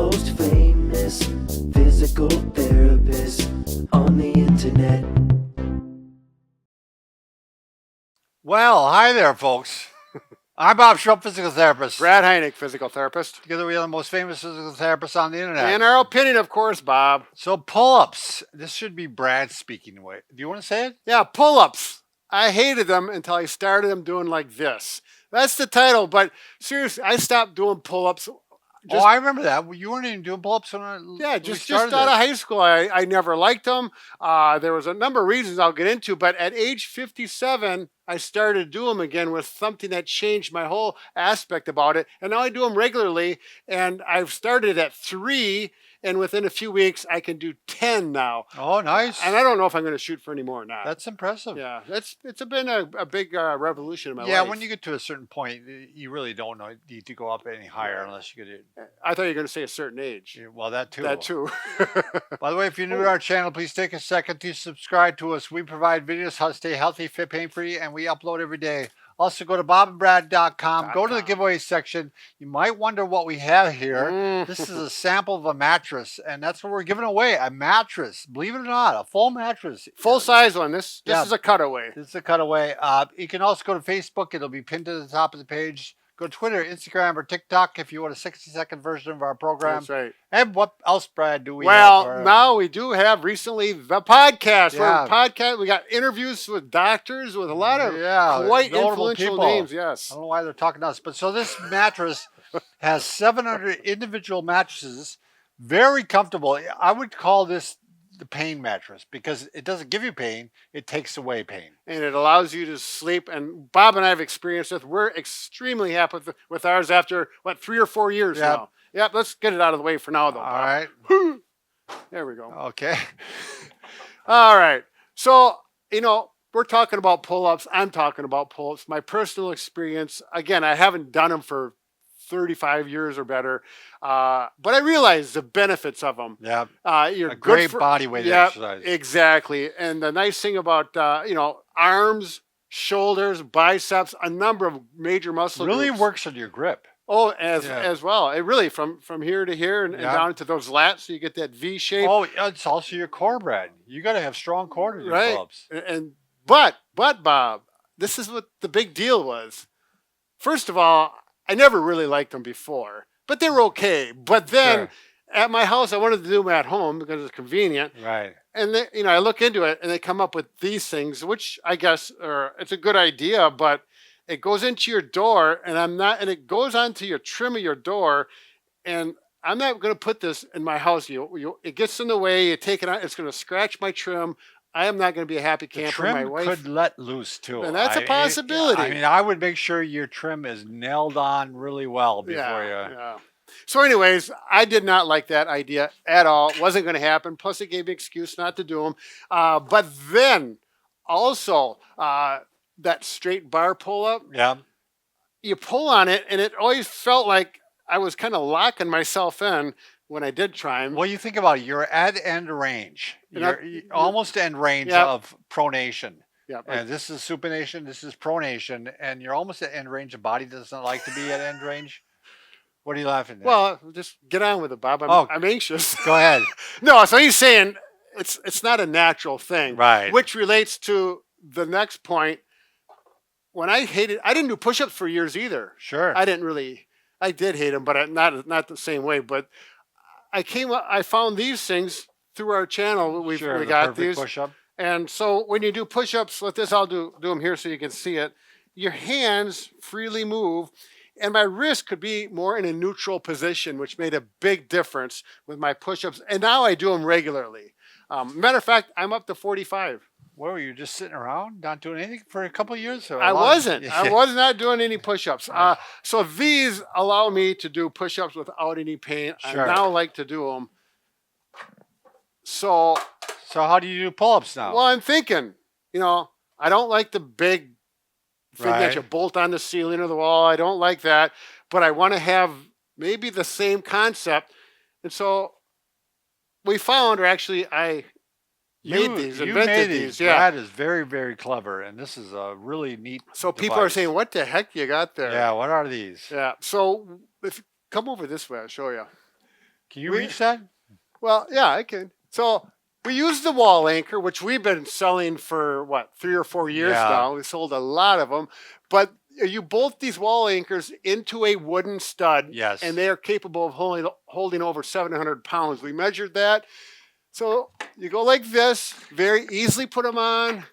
most famous physical therapist on the internet. Well, hi there, folks. I'm Bob Schrupp, physical therapist. Brad Heineck, physical therapist. Together we are the most famous physical therapists on the internet. In our opinion, of course, Bob. So pull-ups. This should be Brad speaking away. Do you want to say it? Yeah, pull-ups. I hated them until I started them doing like this. That's the title, but seriously, I stopped doing pull-ups. I remember that. You weren't even doing pull-ups when just out of high school. I never liked them. There was a number of reasons I'll get into, but at age 57, I started to do them again with something that changed my whole aspect about it. And now I do them regularly, and I've started at 3, and within a few weeks, I can do 10 now. Oh, nice. And I don't know if I'm going to shoot for any more now. That's impressive. Yeah, it's been a big revolution in my life. Yeah, when you get to a certain point, you really don't need to go up any higher unless you get it. I thought you were going to say a certain age. Well, that too. That too. By the way, if you're new to our channel, please take a second to subscribe to us. We provide videos how to stay healthy, fit, pain-free, and we upload every day. Also, go to bobandbrad.com. Go to the giveaway section. You might wonder what we have here. This is a sample of a mattress, and that's what we're giving away, a mattress. Believe it or not, a full mattress. Full-size one. This is a cutaway. This is a cutaway. You can also go to Facebook. It'll be pinned to the top of the page. Go to Twitter, Instagram, or TikTok if you want a 60-second version of our program. That's right. And what else, Brad, do we have? Well, now we do have recently the podcast. Yeah. We got interviews with doctors, with a lot of quite notable influential people. names. Yes. I don't know why they're talking to us. But so this mattress has 700 individual mattresses. Very comfortable. I would call this the pain mattress because it doesn't give you pain, it takes away pain, and it allows you to sleep. And Bob and I have experienced it. We're extremely happy with ours after 3 or 4 years now. Yep, let's get it out of the way for now, though. All right. There we go. Okay. All right. So we're talking about pull-ups. I'm talking about pull-ups. My personal experience. Again, I haven't done them for 35 years or better, but I realize the benefits of them. Yeah, you're a great body weight exercise. Exactly. And the nice thing about arms, shoulders, biceps, a number of major muscle really groups. works on your grip. Oh, as well. It really from here to here and down to those lats, so you get that V shape. Oh, it's also your core, Brad. You got to have strong core to do pull-ups. But Bob, this is what the big deal was. First of all, I never really liked them before, but they were okay. But then at my house, I wanted to do them at home because it's convenient. Right. And then, I look into it and they come up with these things, which I guess it's a good idea, but it goes into your door and it goes onto your trim of your door. And I'm not going to put this in my house. It gets in the way. You take it out. It's going to scratch my trim. I am not going to be a happy camper. The my trim wife could let loose too. And that's a possibility. I would make sure your trim is nailed on really well before you. Yeah. So anyways, I did not like that idea at all. It wasn't going to happen. Plus, it gave me an excuse not to do them. But then also that straight bar pull-up. Yeah. You pull on it, and it always felt like I was kind of locking myself in when I did try them. Well, you think about it. You're at end range. You're almost end range of pronation. Yeah. And this is supination. This is pronation. And you're almost at end range. The body doesn't like to be at end range. What are you laughing at? Well, just get on with it, Bob. I'm anxious. Go ahead. No, so he's saying it's not a natural thing. Right. Which relates to the next point. When I didn't do push-ups for years either. Sure. I did hate them, but not the same way. But I found these things through our channel. We got these. Push-up. And so when you do push-ups, with this, I'll do them here so you can see it. Your hands freely move, and my wrist could be more in a neutral position, which made a big difference with my push-ups. And now I do them regularly. Matter of fact, I'm up to 45. What, were you just sitting around, not doing anything for a couple of years? I wasn't. I was not doing any push-ups. So these allow me to do push-ups without any pain. Sure. I now like to do them. So how do you do pull-ups now? Well, I'm thinking, I don't like the big thing that you bolt on the ceiling or the wall. I don't like that. But I want to have maybe the same concept. And so we found, or actually I invented these. Yeah. That is very, very clever. And this is a really neat So people are saying, what the heck you got there? Yeah, what are these? Yeah. So if come over this way, I'll show you. Can you reach that? Well, yeah, I can. So we use the wall anchor, which we've been selling for what, 3 or 4 years Yeah. now. We sold a lot of them, but you bolt these wall anchors into a wooden stud, Yes. and they are capable of holding over 700 pounds. We measured that. So you go like this, very easily put them on.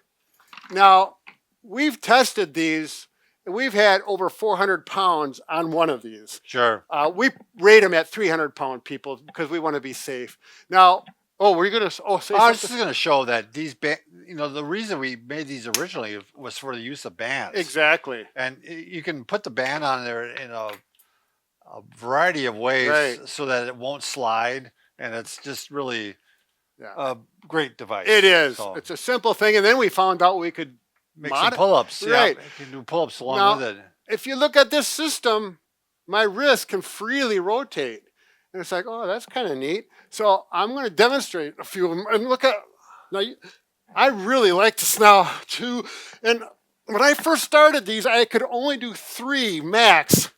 Now, we've tested these, and we've had over 400 pounds on one of these. Sure. We rate them at 300-pound people because we want to be safe. Now, were you going to say I was something? just going to show that these, the reason we made these originally was for the use of bands. Exactly. And you can put the band on there in a variety of ways Right. so that it won't slide. And it's just really Yeah. a great device. It is. So It's a simple thing. And then we found out we could make some pull-ups. Right. Yeah, you can do pull-ups along Now, with it. if you look at this system, my wrist can freely rotate. And it's like, oh, that's kind of neat. So I'm going to demonstrate a few of them. And look at, now, I really like this now too. And when I first started these, I could only do 3 max.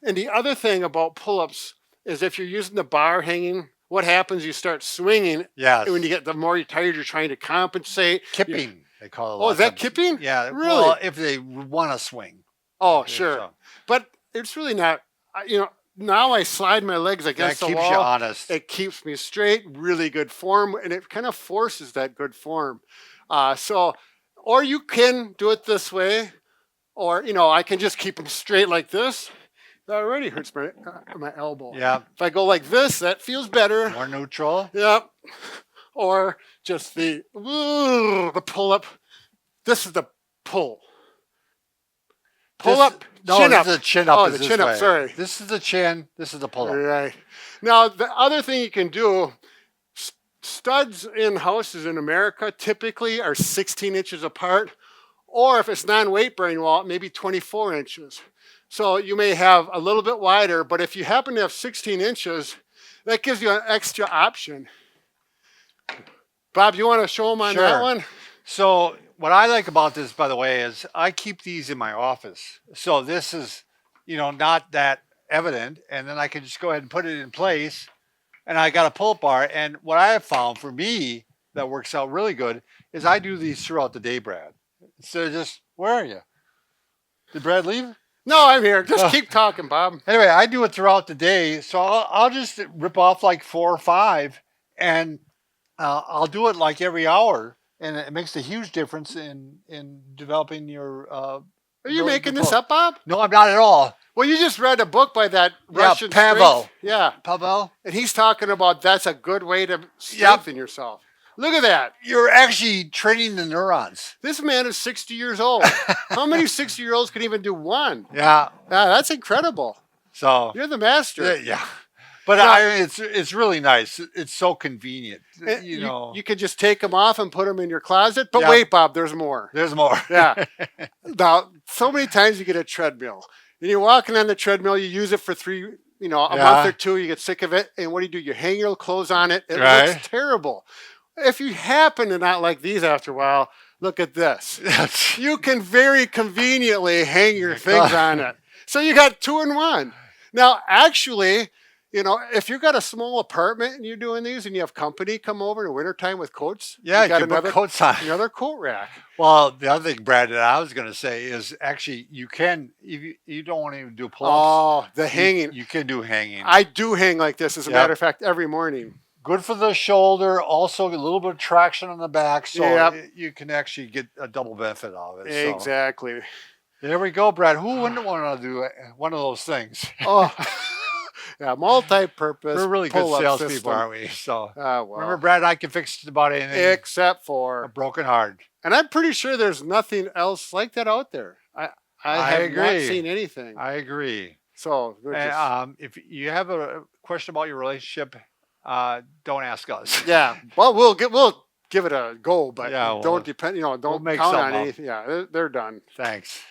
And the other thing about pull-ups is if you're using the bar hanging, what happens? You start swinging. Yes. And when you get the more you're tired, you're trying to compensate. Kipping, they call it. Oh, is that kipping? Yeah. Really? Well, if they want to swing. Oh, Yeah, sure. so But it's really not, now I slide my legs against that the keeps wall. you honest. It keeps me straight, really good form, and it kind of forces that good form. Or you can do it this way, or, I can just keep them straight like this. That already hurts my elbow. Yeah. If I go like this, that feels better. More neutral. Yep. Or just the pull up. This is the pull. Pull up, No, chin this up. is a chin up. Oh, is the this chin up, way. sorry. This is the chin. This is the pull up. Right. Now, the other thing you can do, studs in houses in America typically are 16 inches apart, or if it's non-weight bearing wall, maybe 24 inches. So you may have a little bit wider, but if you happen to have 16 inches, that gives you an extra option. Bob, you want to show them on that Sure. one? So what I like about this, by the way, is I keep these in my office. So this is, not that evident. And then I can just go ahead and put it in place. And I got a pull-up bar. And what I have found for me that works out really good is I do these throughout the day, Brad. Instead of just, where are you? Did Brad leave? No, I'm here. Just keep talking, Bob. Anyway, I do it throughout the day. So I'll just rip off like 4 or 5. And I'll do it like every hour. And it makes a huge difference in developing your. Are you making this up, Bob? No, I'm not at all. Well, you just read a book by that Russian Pavel. strength- Yeah, Pavel, and he's talking about that's a good way to strengthen yourself. Look at that. you're actually training the neurons. This man is 60 years old. How many 60-year-olds can even do one? Yeah. That's incredible. So. You're the master. Yeah. But it's really nice. It's so convenient. You could just take them off and put them in your closet. But Yeah. wait, Bob, there's more. There's more. Yeah. Now, so many times you get a treadmill. And you're walking on the treadmill, you use it for a month or 2, you get sick of it. And what do? You hang your clothes on it. It Right. looks terrible. If you happen to not like these after a while, look at this. You can very conveniently hang your things on it. So you got 2 in 1. Now, actually, if you've got a small apartment and you're doing these and you have company come over in the wintertime with coats, Yeah, you got you can put coats on. another coat rack. Well, the other thing, Brad, that I was going to say is actually you can, if you don't want to even do pull-ups. Oh, the hanging. You can do hanging. I do hang like this, as a Yep. matter of fact, every morning. Good for the shoulder. Also, a little bit of traction on the back, so Yep. you can actually get a double benefit out of it. So. Exactly. There we go, Brad. Who wouldn't want to do one of those things? Oh, yeah, multi-purpose. We're really good pull-up salespeople, system. aren't we? So Ah, well. remember, Brad, I can fix just about anything. Except A for, broken heart. and I'm pretty sure there's nothing else like that out there. I have agree. not seen anything. I agree. So we're just, And, if you have a question about your relationship, don't ask us. yeah. Well, we'll give it a go, but Yeah, don't we'll- depend. Don't make count something on up. anything. Yeah, they're done. Thanks.